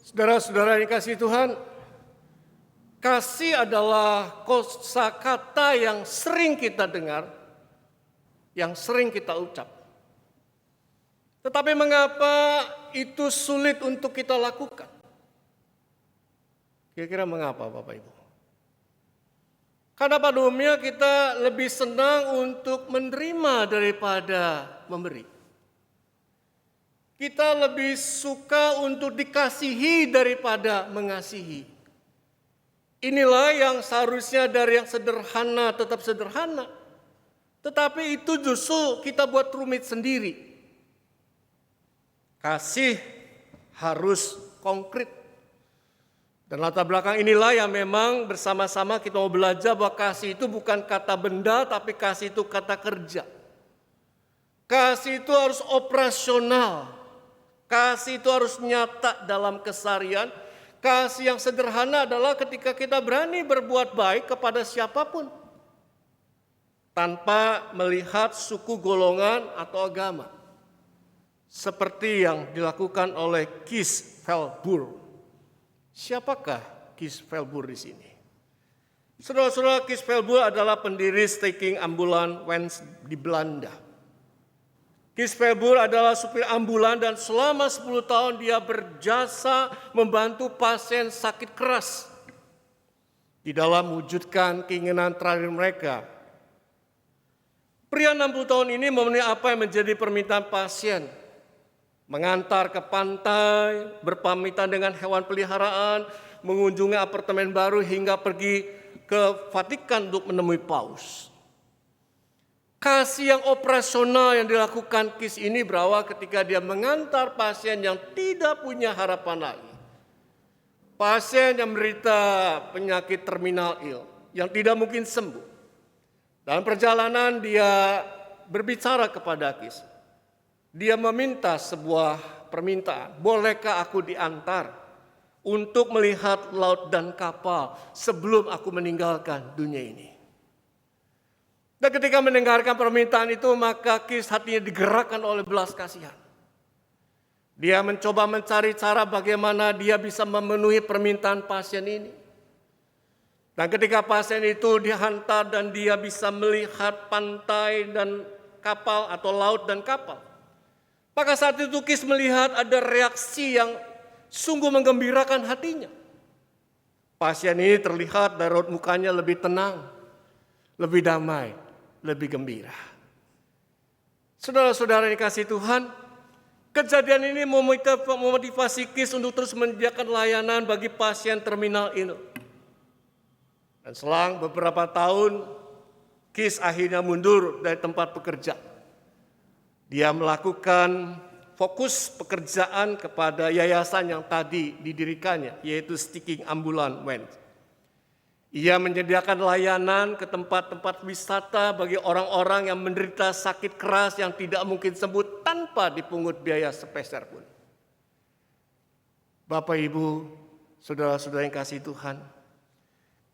Saudara-saudara yang kasih Tuhan, kasih adalah kosakata yang sering kita dengar, yang sering kita ucap. Tetapi mengapa itu sulit untuk kita lakukan? Kira-kira mengapa Bapak Ibu? Karena pada umumnya kita lebih senang untuk menerima daripada memberi. Kita lebih suka untuk dikasihi daripada mengasihi. Inilah yang seharusnya dari yang sederhana tetap sederhana. Tetapi itu justru kita buat rumit sendiri. Kasih harus konkret. Dan latar belakang inilah yang memang bersama-sama kita mau belajar bahwa kasih itu bukan kata benda, tapi kasih itu kata kerja. Kasih itu harus operasional. Kasih itu harus nyata dalam keseharian. Kasih yang sederhana adalah ketika kita berani berbuat baik kepada siapapun. Tanpa melihat suku, golongan, atau agama. Seperti yang dilakukan oleh Kees Velboer. Siapakah Kees Velboer di sini? Saudara-saudara, Kees Velboer adalah pendiri Stichting Ambulance di Belanda. Kees Velboer adalah supir ambulan dan selama 10 tahun dia berjasa membantu pasien sakit keras di dalam mewujudkan keinginan terakhir mereka. Pria 60 tahun ini memenuhi apa yang menjadi permintaan pasien. Mengantar ke pantai, berpamitan dengan hewan peliharaan, mengunjungi apartemen baru hingga pergi ke Vatikan untuk menemui Paus. Kasih yang operasional yang dilakukan Kees ini berawal ketika dia mengantar pasien yang tidak punya harapan lagi. Pasien yang menderita penyakit terminal yang tidak mungkin sembuh. Dalam perjalanan dia berbicara kepada Kees. Dia meminta sebuah permintaan, bolehkah aku diantar untuk melihat laut dan kapal sebelum aku meninggalkan dunia ini. Dan ketika mendengarkan permintaan itu, maka Kees hatinya digerakkan oleh belas kasihan. Dia mencoba mencari cara bagaimana dia bisa memenuhi permintaan pasien ini. Dan ketika pasien itu dihantar dan dia bisa melihat pantai dan kapal atau laut dan kapal. Maka saat itu Kees melihat ada reaksi yang sungguh menggembirakan hatinya. Pasien ini terlihat dari raut mukanya lebih tenang, lebih damai, lebih gembira. Saudara-saudara yang dikasihi Tuhan, kejadian ini memotivasi Kees untuk terus menyediakan layanan bagi pasien terminal ini. Dan selang beberapa tahun, Kees akhirnya mundur dari tempat bekerja. Dia melakukan fokus pekerjaan kepada yayasan yang tadi didirikannya, yaitu Stichting Ambulance. Ia menyediakan layanan ke tempat-tempat wisata bagi orang-orang yang menderita sakit keras yang tidak mungkin sembuh tanpa dipungut biaya sepeser pun. Bapak, Ibu, saudara-saudara yang kasih Tuhan,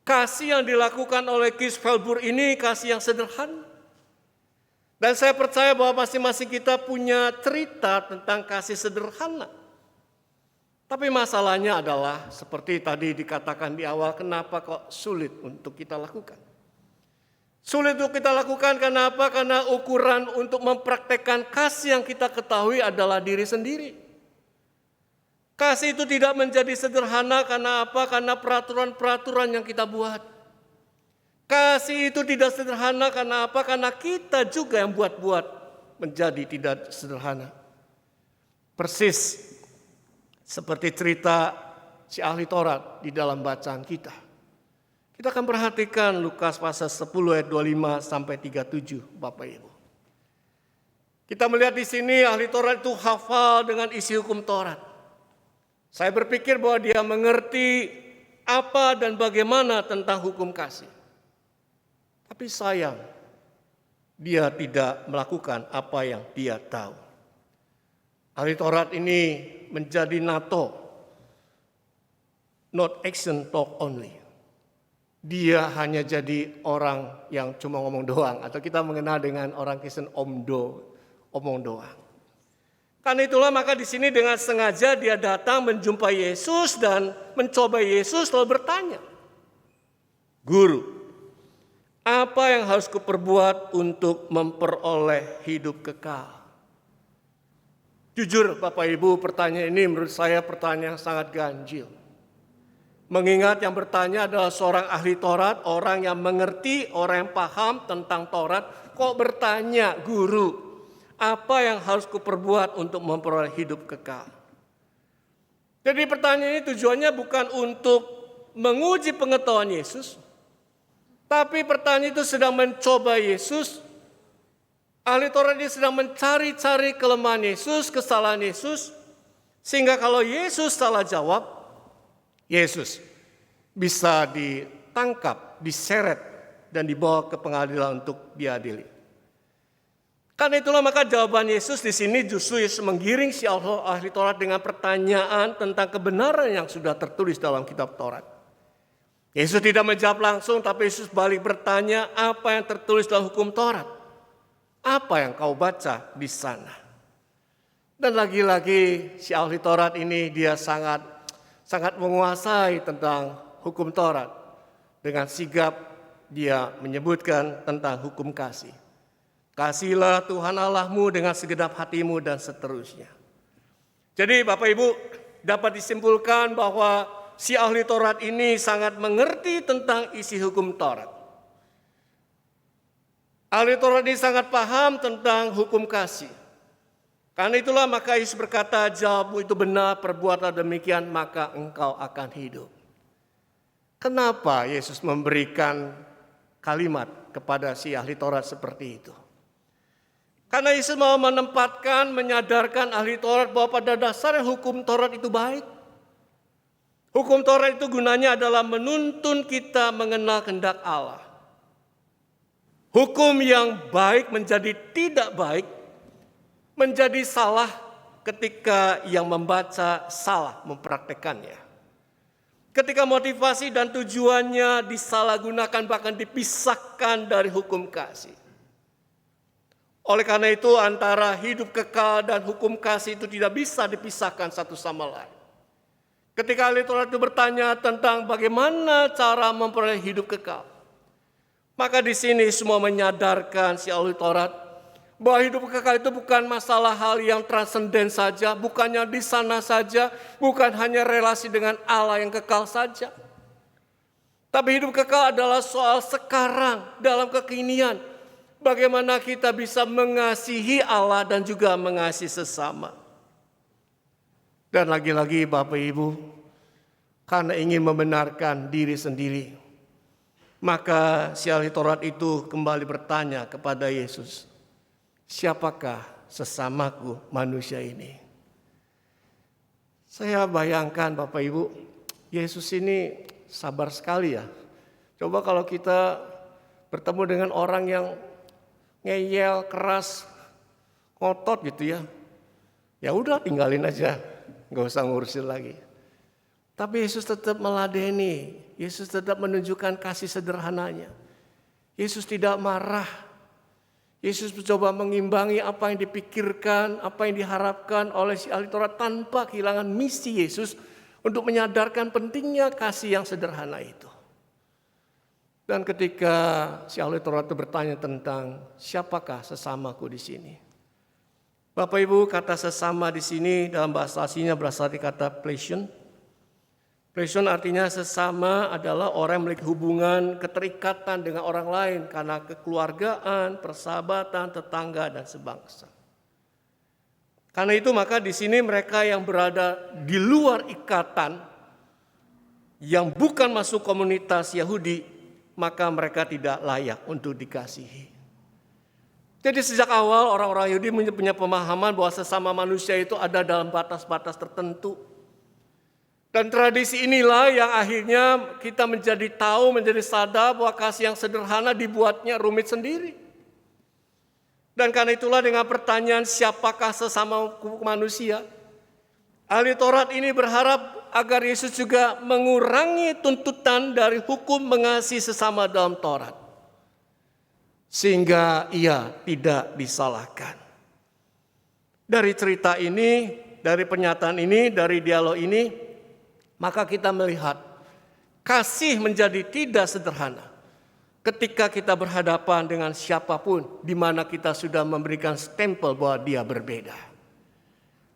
kasih yang dilakukan oleh Kees Velboer ini kasih yang sederhana. Dan saya percaya bahwa masing-masing kita punya cerita tentang kasih sederhana. Tapi masalahnya adalah seperti tadi dikatakan di awal, kenapa kok sulit untuk kita lakukan? Sulit untuk kita lakukan kenapa? Karena ukuran untuk mempraktekkan kasih yang kita ketahui adalah diri sendiri. Kasih itu tidak menjadi sederhana karena apa? Karena peraturan-peraturan yang kita buat. Kasih itu tidak sederhana karena apa? Karena kita juga yang buat-buat menjadi tidak sederhana. Persis seperti cerita si ahli Taurat di dalam bacaan kita. Kita akan perhatikan Lukas pasal 10 ayat 25 sampai 37, Bapak Ibu. Kita melihat di sini ahli Taurat itu hafal dengan isi hukum Taurat. Saya berpikir bahwa dia mengerti apa dan bagaimana tentang hukum kasih. Tapi sayang, dia tidak melakukan apa yang dia tahu. Ahli Taurat ini menjadi NATO, not action talk only. Dia hanya jadi orang yang cuma ngomong doang, atau kita mengenal dengan orang Kristen omong doang. Karena itulah maka di sini dengan sengaja dia datang menjumpai Yesus dan mencoba Yesus lalu bertanya, "Guru, apa yang harus kuperbuat untuk memperoleh hidup kekal?" Jujur Bapak Ibu, pertanyaan ini menurut saya pertanyaan yang sangat ganjil. Mengingat yang bertanya adalah seorang ahli Taurat, orang yang mengerti, orang yang paham tentang Taurat, kok bertanya, "Guru, apa yang harus kuperbuat untuk memperoleh hidup kekal?" Jadi pertanyaan ini tujuannya bukan untuk menguji pengetahuan Yesus, tapi pertanyaan itu sedang mencoba Yesus. Ahli Taurat ini sedang mencari-cari kelemahan Yesus, kesalahan Yesus, sehingga kalau Yesus salah jawab, Yesus bisa ditangkap, diseret, dan dibawa ke pengadilan untuk diadili. Karena itulah maka jawaban Yesus di sini justru Yesus menggiring si ahli Taurat dengan pertanyaan tentang kebenaran yang sudah tertulis dalam kitab Taurat. Yesus tidak menjawab langsung, tapi Yesus balik bertanya, apa yang tertulis dalam hukum Taurat? Apa yang kau baca di sana? Dan lagi-lagi si ahli Taurat ini dia sangat menguasai tentang hukum Taurat. Dengan sigap dia menyebutkan tentang hukum kasih. Kasihilah Tuhan Allahmu dengan segenap hatimu dan seterusnya. Jadi Bapak Ibu dapat disimpulkan bahwa si ahli Taurat ini sangat mengerti tentang isi hukum Taurat. Ahli Taurat ini sangat paham tentang hukum kasih. Karena itulah maka Yesus berkata, "Jawabmu itu benar, perbuatlah demikian, maka engkau akan hidup." Kenapa Yesus memberikan kalimat kepada si ahli Taurat seperti itu? Karena Yesus mau menempatkan, menyadarkan ahli Taurat bahwa pada dasarnya hukum Taurat itu baik. Hukum Taurat itu gunanya adalah menuntun kita mengenal kehendak Allah. Hukum yang baik menjadi tidak baik, menjadi salah ketika yang membaca salah mempraktekannya. Ketika motivasi dan tujuannya disalahgunakan bahkan dipisahkan dari hukum kasih. Oleh karena itu antara hidup kekal dan hukum kasih itu tidak bisa dipisahkan satu sama lain. Ketika ahli Taurat itu bertanya tentang bagaimana cara memperoleh hidup kekal, maka di sini semua menyadarkan si ahli Taurat bahwa hidup kekal itu bukan masalah hal yang transenden saja, bukannya di sana saja, bukan hanya relasi dengan Allah yang kekal saja. Tapi hidup kekal adalah soal sekarang, dalam kekinian. Bagaimana kita bisa mengasihi Allah dan juga mengasihi sesama. Dan lagi-lagi Bapak Ibu, karena ingin membenarkan diri sendiri, maka si ahli Taurat itu kembali bertanya kepada Yesus, "Siapakah sesamaku manusia ini?" Saya bayangkan Bapak Ibu, Yesus ini sabar sekali ya. Coba kalau kita bertemu dengan orang yang ngeyel, keras, ngotot gitu ya. Ya udah tinggalin aja, gak usah ngurusin lagi. Tapi Yesus tetap meladeni, Yesus tetap menunjukkan kasih sederhananya. Yesus tidak marah. Yesus mencoba mengimbangi apa yang dipikirkan, apa yang diharapkan oleh si ahli Taurat tanpa kehilangan misi Yesus untuk menyadarkan pentingnya kasih yang sederhana itu. Dan ketika si ahli Taurat itu bertanya tentang siapakah sesamaku di sini, Bapak Ibu, kata sesama di sini dalam bahasa aslinya berasal dari kata plesion. Plesion artinya sesama adalah orang yang memiliki hubungan keterikatan dengan orang lain karena kekeluargaan, persahabatan, tetangga dan sebangsa. Karena itu maka di sini mereka yang berada di luar ikatan, yang bukan masuk komunitas Yahudi, maka mereka tidak layak untuk dikasihi. Jadi sejak awal orang-orang Yahudi punya pemahaman bahwa sesama manusia itu ada dalam batas-batas tertentu. Dan tradisi inilah yang akhirnya kita menjadi tahu, menjadi sadar bahwa kasih yang sederhana dibuatnya rumit sendiri. Dan karena itulah dengan pertanyaan siapakah sesama manusia, ahli Taurat ini berharap agar Yesus juga mengurangi tuntutan dari hukum mengasihi sesama dalam Taurat. Sehingga ia tidak disalahkan. Dari cerita ini, dari pernyataan ini, dari dialog ini, maka kita melihat kasih menjadi tidak sederhana. Ketika kita berhadapan dengan siapapun, di mana kita sudah memberikan stempel bahwa dia berbeda.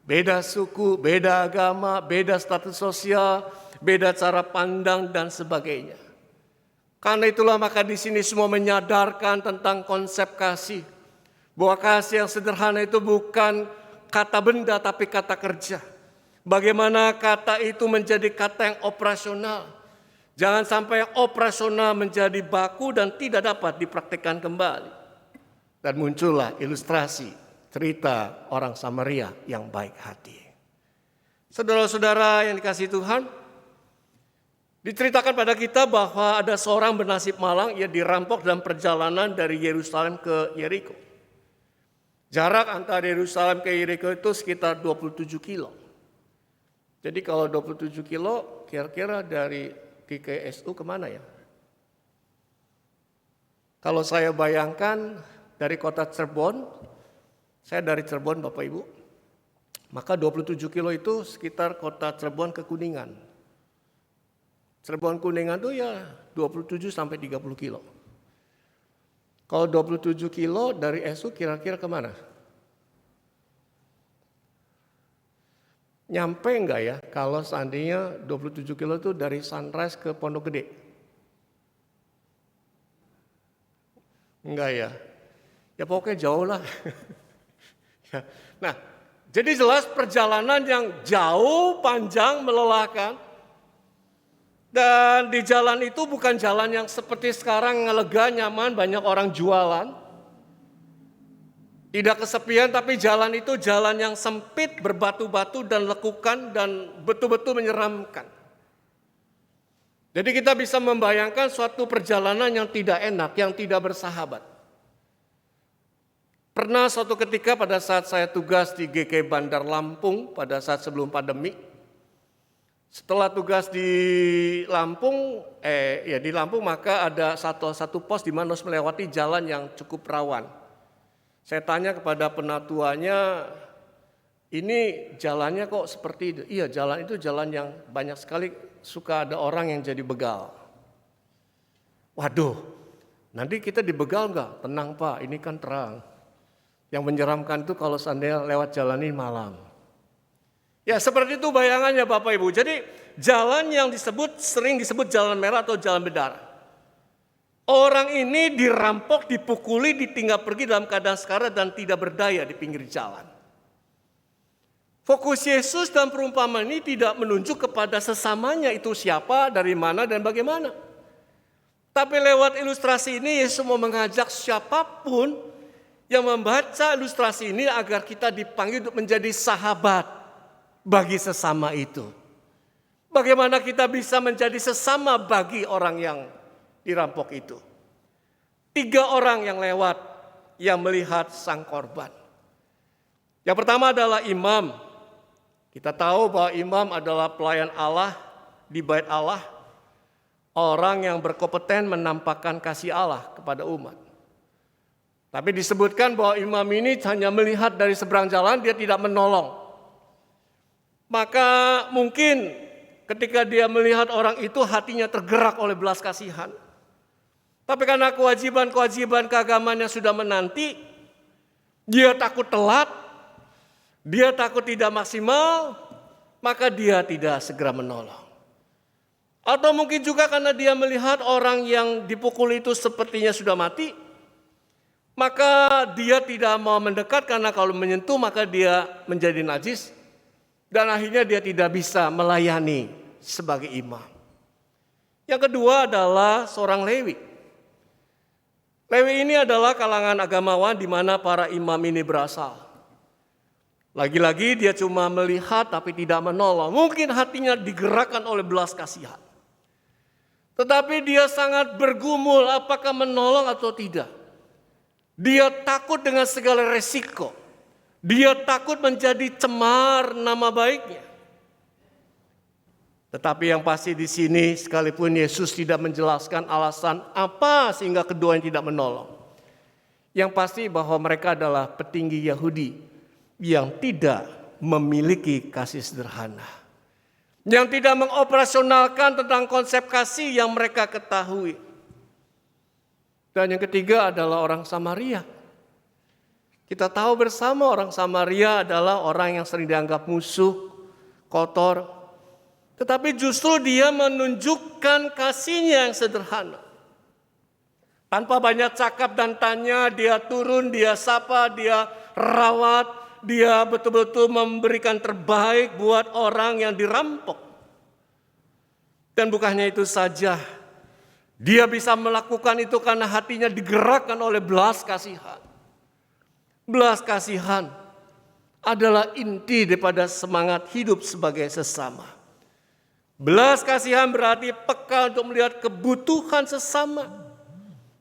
Beda suku, beda agama, beda status sosial, beda cara pandang dan sebagainya. Karena itulah maka di sini semua menyadarkan tentang konsep kasih. Bahwa kasih yang sederhana itu bukan kata benda tapi kata kerja. Bagaimana kata itu menjadi kata yang operasional. Jangan sampai yang operasional menjadi baku dan tidak dapat dipraktikkan kembali. Dan muncullah ilustrasi cerita orang Samaria yang baik hati. Saudara-saudara yang dikasihi Tuhan, diceritakan pada kita bahwa ada seorang bernasib malang, ia dirampok dalam perjalanan dari Yerusalem ke Yeriko. Jarak antara Yerusalem ke Yeriko itu sekitar 27 kilo. Jadi kalau 27 kilo kira-kira dari GKSU kemana ya? Kalau saya bayangkan dari kota Cirebon, saya dari Cirebon Bapak Ibu, maka 27 kilo itu sekitar kota Cirebon ke Kuningan. Cirebon Kuningan itu ya 27 sampai 30 kilo. Kalau 27 kilo dari SU kira-kira kemana? Nyampe enggak ya kalau seandainya 27 kilo itu dari Sunrise ke Pondok Gede? Enggak ya? Ya pokoknya jauh lah. Nah, jadi jelas perjalanan yang jauh, panjang, melelahkan. Dan di jalan itu bukan jalan yang seperti sekarang lega, nyaman, banyak orang jualan. Tidak kesepian, tapi jalan itu jalan yang sempit, berbatu-batu dan lekukan dan betul-betul menyeramkan. Jadi kita bisa membayangkan suatu perjalanan yang tidak enak, yang tidak bersahabat. Pernah suatu ketika pada saat saya tugas di GK Bandar Lampung pada saat sebelum pandemi, setelah tugas di Lampung, di Lampung maka ada satu pos di mana harus melewati jalan yang cukup rawan. Saya tanya kepada penatuannya, ini jalannya kok seperti itu? Iya, jalan itu jalan yang banyak sekali suka ada orang yang jadi begal. Waduh, nanti kita dibegal enggak? Tenang Pak, ini kan terang. Yang menyeramkan itu kalau seandainya lewat jalan ini malam. Ya seperti itu bayangannya Bapak Ibu. Jadi jalan yang sering disebut jalan merah atau jalan berdarah. Orang ini dirampok, dipukuli, ditinggal pergi dalam keadaan sekarat dan tidak berdaya di pinggir jalan. Fokus Yesus dalam perumpamaan ini tidak menunjuk kepada sesamanya itu siapa, dari mana, dan bagaimana. Tapi lewat ilustrasi ini Yesus mau mengajak siapapun yang membaca ilustrasi ini agar kita dipanggil untuk menjadi sahabat bagi sesama itu. Bagaimana kita bisa menjadi sesama bagi orang yang dirampok itu. 3 orang yang lewat yang melihat sang korban. Yang pertama adalah imam. Kita tahu bahwa imam adalah pelayan Allah di bait Allah. Orang yang berkompeten menampakkan kasih Allah kepada umat. Tapi disebutkan bahwa imam ini hanya melihat dari seberang jalan, dia tidak menolong. Maka mungkin ketika dia melihat orang itu hatinya tergerak oleh belas kasihan. Tapi karena kewajiban keagamaan yang sudah menanti, dia takut telat, dia takut tidak maksimal, maka dia tidak segera menolong. Atau mungkin juga karena dia melihat orang yang dipukul itu sepertinya sudah mati, maka dia tidak mau mendekat karena kalau menyentuh maka dia menjadi najis. Dan akhirnya dia tidak bisa melayani sebagai imam. Yang kedua adalah seorang Lewi. Lewi ini adalah kalangan agamawan di mana para imam ini berasal. Lagi-lagi dia cuma melihat tapi tidak menolong. Mungkin hatinya digerakkan oleh belas kasihan. Tetapi dia sangat bergumul apakah menolong atau tidak. Dia takut dengan segala resiko. Dia takut menjadi cemar nama baiknya. Tetapi yang pasti di sini sekalipun Yesus tidak menjelaskan alasan apa sehingga keduanya tidak menolong. Yang pasti bahwa mereka adalah petinggi Yahudi yang tidak memiliki kasih sederhana, yang tidak mengoperasionalkan tentang konsep kasih yang mereka ketahui. Dan yang ketiga adalah orang Samaria. Kita tahu bersama orang Samaria adalah orang yang sering dianggap musuh, kotor. Tetapi justru dia menunjukkan kasihnya yang sederhana. Tanpa banyak cakap dan tanya, dia turun, dia sapa, dia rawat, dia betul-betul memberikan terbaik buat orang yang dirampok. Dan bukannya itu saja, dia bisa melakukan itu karena hatinya digerakkan oleh belas kasihan. Belas kasihan adalah inti daripada semangat hidup sebagai sesama. Belas kasihan berarti peka untuk melihat kebutuhan sesama.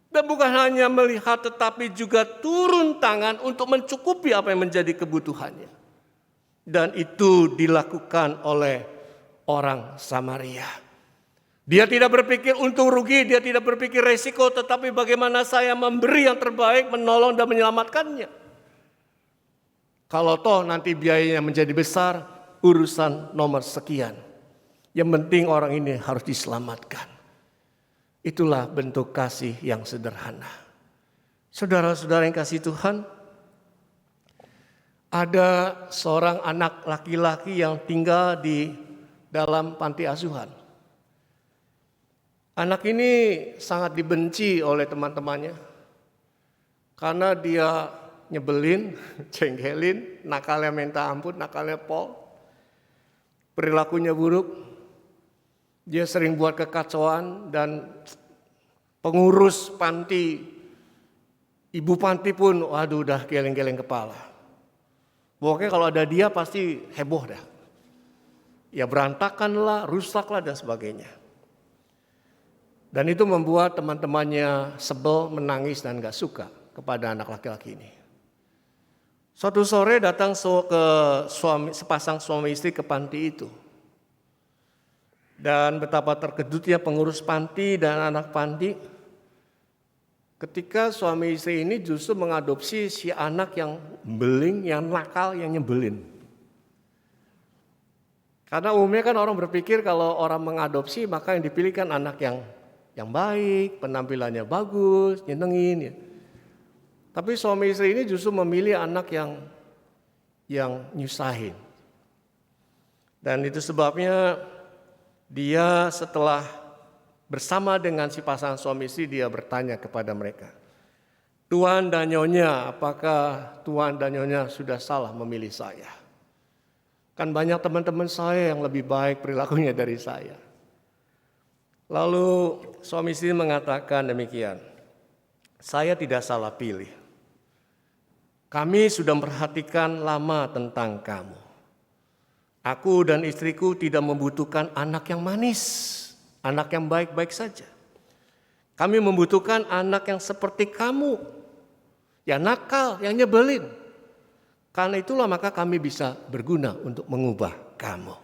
Dan bukan hanya melihat tetapi juga turun tangan untuk mencukupi apa yang menjadi kebutuhannya. Dan itu dilakukan oleh orang Samaria. Dia tidak berpikir untung rugi, dia tidak berpikir resiko, tetapi bagaimana saya memberi yang terbaik, menolong dan menyelamatkannya. Kalau toh nanti biayanya menjadi besar, urusan nomor sekian. Yang penting orang ini harus diselamatkan. Itulah bentuk kasih yang sederhana. Saudara-saudara yang kasih Tuhan, ada seorang anak laki-laki yang tinggal di dalam panti asuhan. Anak ini sangat dibenci oleh teman-temannya karena dia nyebelin, cengkelin, nakalnya minta ampun, nakalnya pol, perilakunya buruk. Dia sering buat kekacauan dan pengurus panti, ibu panti pun waduh udah geleng-geleng kepala. Pokoknya kalau ada dia pasti heboh dah. Ya berantakan lah, rusak lah dan sebagainya. Dan itu membuat teman-temannya sebel, menangis dan gak suka kepada anak laki-laki ini. Suatu sore datang sepasang suami istri ke panti itu. Dan betapa terkejutnya pengurus panti dan anak panti ketika suami istri ini justru mengadopsi si anak yang beling, yang nakal, yang nyebelin. Karena umumnya kan orang berpikir kalau orang mengadopsi maka yang dipilih kan anak yang baik, penampilannya bagus, nyenengin ya. Tapi suami istri ini justru memilih anak yang nyusahin. Dan itu sebabnya dia setelah bersama dengan si pasangan suami istri, dia bertanya kepada mereka, Tuan dan Nyonya, apakah Tuan dan Nyonya sudah salah memilih saya? Kan banyak teman-teman saya yang lebih baik perilakunya dari saya. Lalu suami istri mengatakan demikian, saya tidak salah pilih. Kami sudah memperhatikan lama tentang kamu. Aku dan istriku tidak membutuhkan anak yang manis, anak yang baik-baik saja. Kami membutuhkan anak yang seperti kamu, yang nakal, yang nyebelin. Karena itulah maka kami bisa berguna untuk mengubah kamu.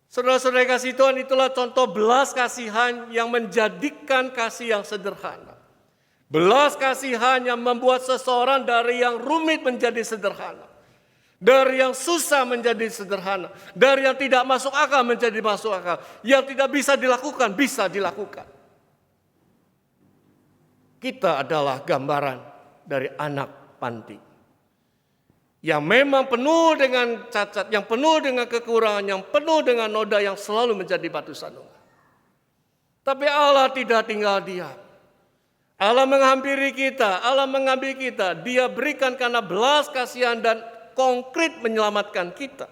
Saudara-saudara kasih Tuhan, itulah contoh belas kasihan yang menjadikan kasih yang sederhana. Belas kasihan yang membuat seseorang dari yang rumit menjadi sederhana. Dari yang susah menjadi sederhana. Dari yang tidak masuk akal menjadi masuk akal. Yang tidak bisa dilakukan, bisa dilakukan. Kita adalah gambaran dari anak panti. Yang memang penuh dengan cacat, yang penuh dengan kekurangan, yang penuh dengan noda yang selalu menjadi batu sandungan. Tapi Allah tidak tinggal diam. Allah menghampiri kita, Allah mengambil kita. Dia berikan karena belas kasihan dan konkret menyelamatkan kita.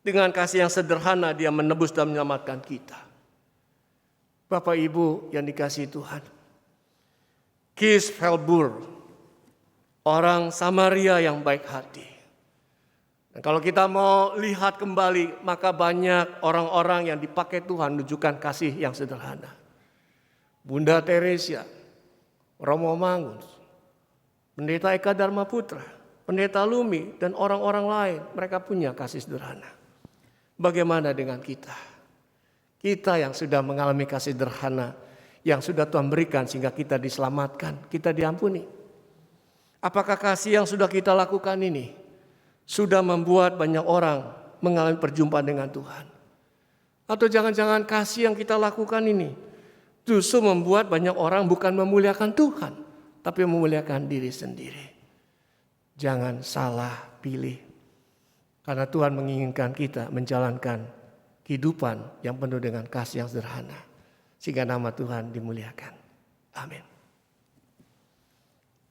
Dengan kasih yang sederhana dia menebus dan menyelamatkan kita. Bapak Ibu yang dikasihi Tuhan. Kis Felbur, orang Samaria yang baik hati. Dan kalau kita mau lihat kembali, maka banyak orang-orang yang dipakai Tuhan menunjukkan kasih yang sederhana. Bunda Teresia, Romo Mangun, Pendeta Eka Dharma Putra, Pendeta Lumi, dan orang-orang lain, mereka punya kasih sederhana. Bagaimana dengan kita? Kita yang sudah mengalami kasih sederhana, yang sudah Tuhan berikan sehingga kita diselamatkan, kita diampuni. Apakah kasih yang sudah kita lakukan ini sudah membuat banyak orang mengalami perjumpaan dengan Tuhan? Atau jangan-jangan kasih yang kita lakukan ini justru membuat banyak orang bukan memuliakan Tuhan, tapi memuliakan diri sendiri. Jangan salah pilih. Karena Tuhan menginginkan kita menjalankan kehidupan yang penuh dengan kasih yang sederhana. Sehingga nama Tuhan dimuliakan. Amin.